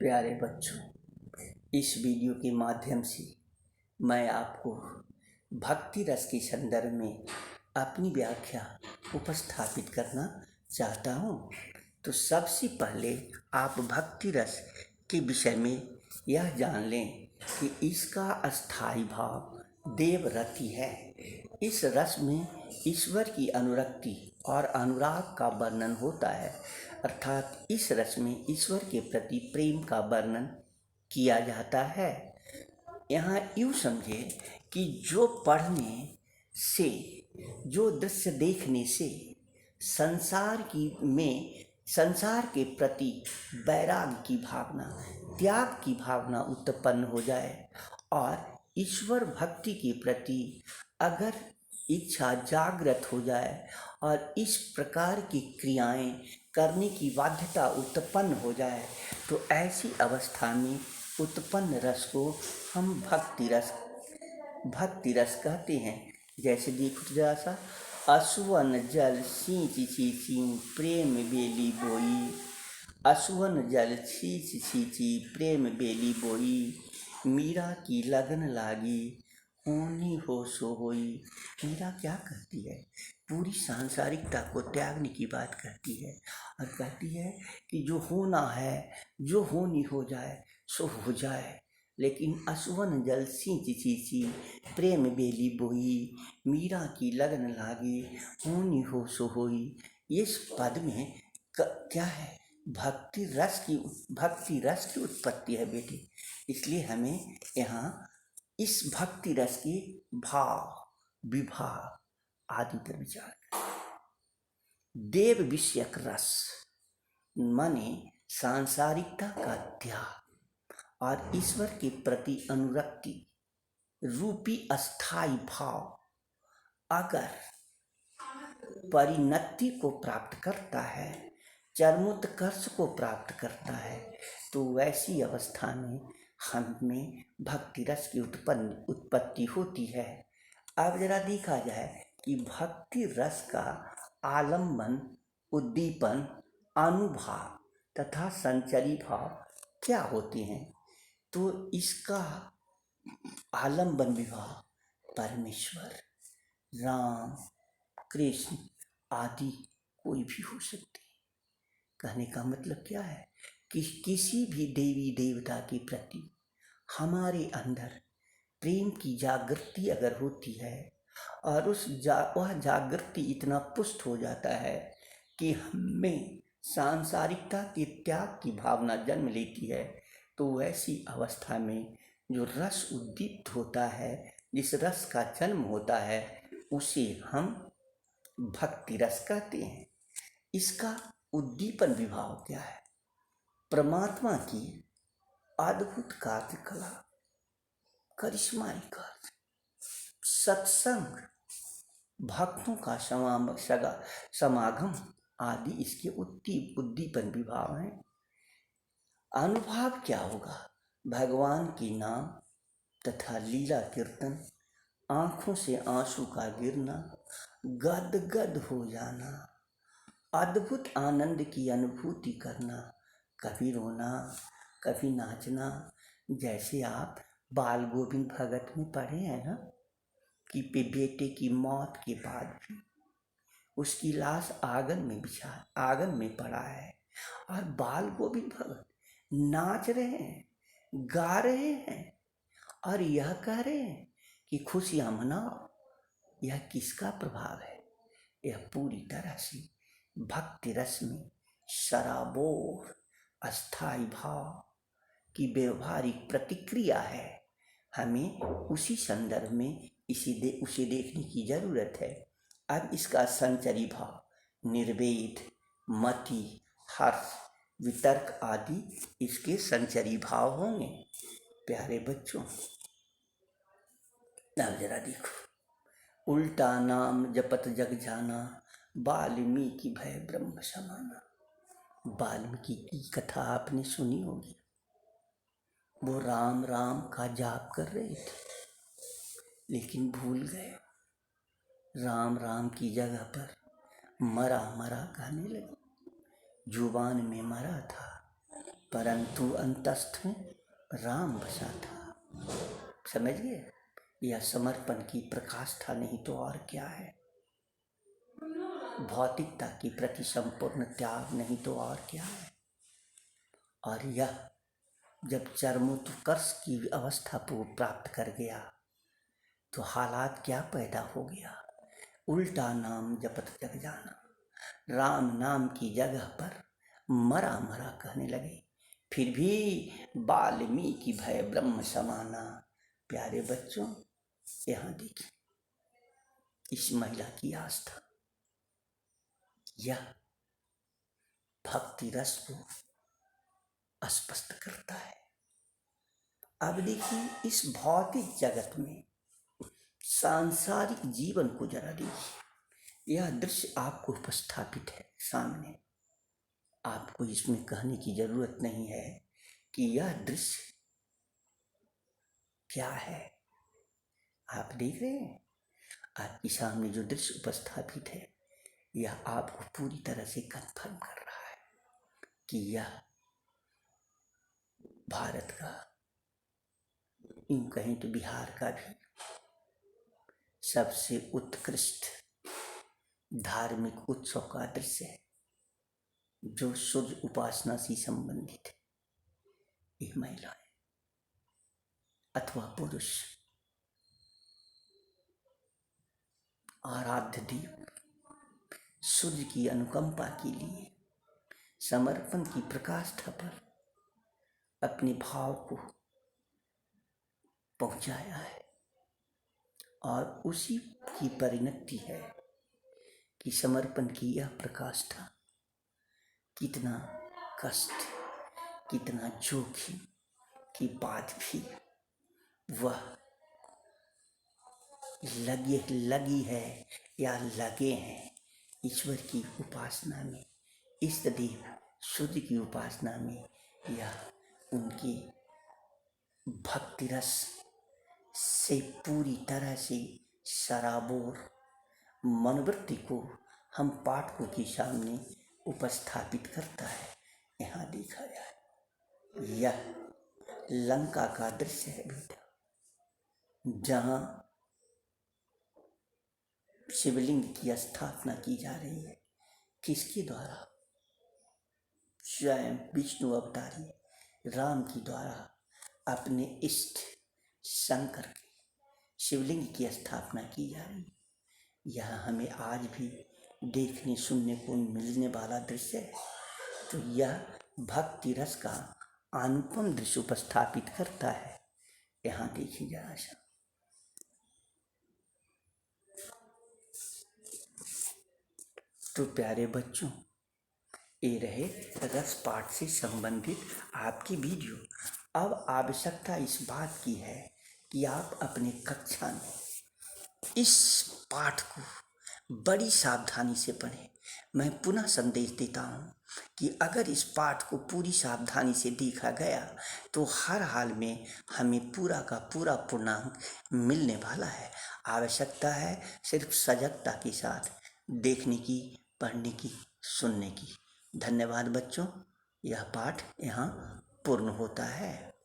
प्यारे बच्चों, इस वीडियो के माध्यम से मैं आपको भक्ति रस के संदर्भ में अपनी व्याख्या उपस्थापित करना चाहता हूँ। तो सबसे पहले आप भक्ति रस के विषय में यह जान लें कि इसका अस्थाई भाव देवरति है। इस रस में ईश्वर की अनुरक्ति और अनुराग का वर्णन होता है, अर्थात इस रस में ईश्वर के प्रति प्रेम का वर्णन किया जाता है। यहाँ यूँ समझे कि जो पढ़ने से, जो दृश्य देखने से संसार के प्रति वैराग्य की भावना, त्याग की भावना उत्पन्न हो जाए और ईश्वर भक्ति के प्रति अगर इच्छा जागृत हो जाए और इस प्रकार की क्रियाएं करने की बाध्यता उत्पन्न हो जाए, तो ऐसी अवस्था में उत्पन्न रस को हम भक्ति रस कहते हैं। जैसे देखो जरा सा, असुवन जल सींच सींची प्रेम बेली बोई, असुवन जल सींच सींची प्रेम बेली बोई, मीरा की लगन लागी होनी हो सो होई। मीरा क्या कहती है? पूरी सांसारिकता को त्यागने की बात कहती है और कहती है कि जो होना है, जो होनी हो जाए सो हो जाए। लेकिन असुवन जल सींच सींची प्रेम बेली बोई, मीरा की लगन लागी होनी हो सो होई। इस पद में क्या है? भक्ति रस की उत्पत्ति है बेटी। इसलिए हमें यहाँ इस भक्ति रस के भाव, विभाग आदि पर विचार करें। देव विषयक रस माने सांसारिकता का त्याग और ईश्वर के प्रति अनुरक्ति रूपी अस्थाई भाव अगर परिणति को प्राप्त करता है, चरमोत्कर्ष को प्राप्त करता है, तो वैसी अवस्था में हमें भक्ति रस की उत्पत्ति होती है। अब जरा देखा जाए कि भक्ति रस का आलंबन, उद्दीपन, अनुभाव तथा संचरी भाव क्या होते हैं। तो इसका आलंबन विभाव परमेश्वर, राम, कृष्ण आदि कोई भी हो सकते हैं। कहने का मतलब क्या है कि किसी भी देवी देवता के प्रति हमारे अंदर प्रेम की जागृति अगर होती है और वह जागृति इतना पुष्ट हो जाता है कि हमें सांसारिकता के त्याग की भावना जन्म लेती है, तो वैसी अवस्था में जो रस उद्दीप्त होता है, जिस रस का जन्म होता है, उसे हम भक्ति रस कहते हैं। इसका उद्दीपन विभाव क्या है? परमात्मा की अद्भुत कार्यकला, करिश्माई कार्य, सत्संग, भक्तों का समागम आदि इसके उद्दीपन विभाव हैं। अनुभाव क्या होगा? भगवान के नाम तथा लीला कीर्तन, आंखों से आंसू का गिरना, गदगद हो जाना, अद्भुत आनंद की अनुभूति करना, कभी रोना कभी नाचना। जैसे आप बाल गोविंद भगत में पढ़े हैं ना कि बेटे की मौत के बाद भी उसकी लाश आंगन में पड़ा है और बाल गोविंद भगत नाच रहे हैं, गा रहे हैं और यह कह रहे हैं कि खुशियां मनाओ। यह किसका प्रभाव है? यह पूरी तरह से भक्ति रस में सराबोर अस्थाई भाव की व्यवहारिक प्रतिक्रिया है। हमें उसी संदर्भ में उसे देखने की जरूरत है। अब इसका संचरी भाव, निर्वेद, मति, हर्ष, वितर्क आदि इसके संचरी भाव होंगे। प्यारे बच्चों, अब जरा देखो, उल्टा नाम जपत जग जाना, वाल्मीकि भय ब्रह्म समाना। वाल्मीकि की कथा आपने सुनी होगी। वो राम राम का जाप कर रहे थे, लेकिन भूल गए। राम राम की जगह पर मरा मरा कहने लगे। जुबान में मरा था, परंतु अंतस्थ में राम बसा था। समझ गए? यह समर्पण की प्रकाष्ठा नहीं तो और क्या है। भौतिकता के प्रति संपूर्ण त्याग नहीं तो और क्या है। और यह जब चरमोत्कर्ष की अवस्था को प्राप्त कर गया तो हालात क्या पैदा हो गया। उल्टा नाम जपत जग जाना, राम नाम की जगह पर मरा मरा कहने लगे। फिर भी वाल्मीकि भय ब्रह्म समाना। प्यारे बच्चों, यहाँ देखिए इस महिला की आस्था, यह भक्ति रस को स्पष्ट करता है। अब देखिए इस भौतिक जगत में सांसारिक जीवन को जरा देखिए। यह दृश्य आपको उपस्थापित है सामने। आपको इसमें कहने की जरूरत नहीं है कि यह दृश्य क्या है। आप देख रहे हैं आपके सामने जो दृश्य उपस्थापित है, यह आपको पूरी तरह से कन्फर्म कर रहा है कि यह भारत का, यूं कहें तो बिहार का भी सबसे उत्कृष्ट धार्मिक उत्सव का दृश्य है, जो सूर्य उपासना से संबंधित है। ये महिलाएं अथवा पुरुष आराध्य देव सूर्य की अनुकंपा के लिए समर्पण की प्रकाष्ठा पर अपने भाव को पहुंचाया है। और उसी की परिणति है कि समर्पण की यह प्रकाष्ठा कितना कष्ट, कितना जोखिम के बाद भी वह लगी है या लगे हैं ईश्वर की उपासना में, इष्ट देव सूर्य की उपासना में। यह उनकी भक्ति रस से पूरी तरह से सराबोर मनोवृत्ति को हम पाठकों के सामने उपस्थापित करता है। यहाँ देखा जाए यह लंका का दृश्य है बेटा, जहाँ शिवलिंग की स्थापना की जा रही है। किसके द्वारा? स्वयं विष्णु अवतारी राम के द्वारा अपने इष्ट शंकर के शिवलिंग की स्थापना की जा रही है। यह हमें आज भी देखने सुनने को मिलने वाला दृश्य है। तो यह भक्ति रस का अनुपम दृश्य उपस्थापित करता है। यहाँ देखिए जरा सा, तो प्यारे बच्चों, ये रहे रस पाठ से संबंधित आपकी वीडियो। अब आवश्यकता इस बात की है कि आप अपने कक्षा में इस पाठ को बड़ी सावधानी से पढ़ें। मैं पुनः संदेश देता हूँ कि अगर इस पाठ को पूरी सावधानी से देखा गया तो हर हाल में हमें पूरा का पूरा पूर्णांक मिलने वाला है। आवश्यकता है सिर्फ सजगता के साथ देखने की, पढ़ने की, सुनने की। धन्यवाद बच्चों, यह पाठ यहाँ पूर्ण होता है।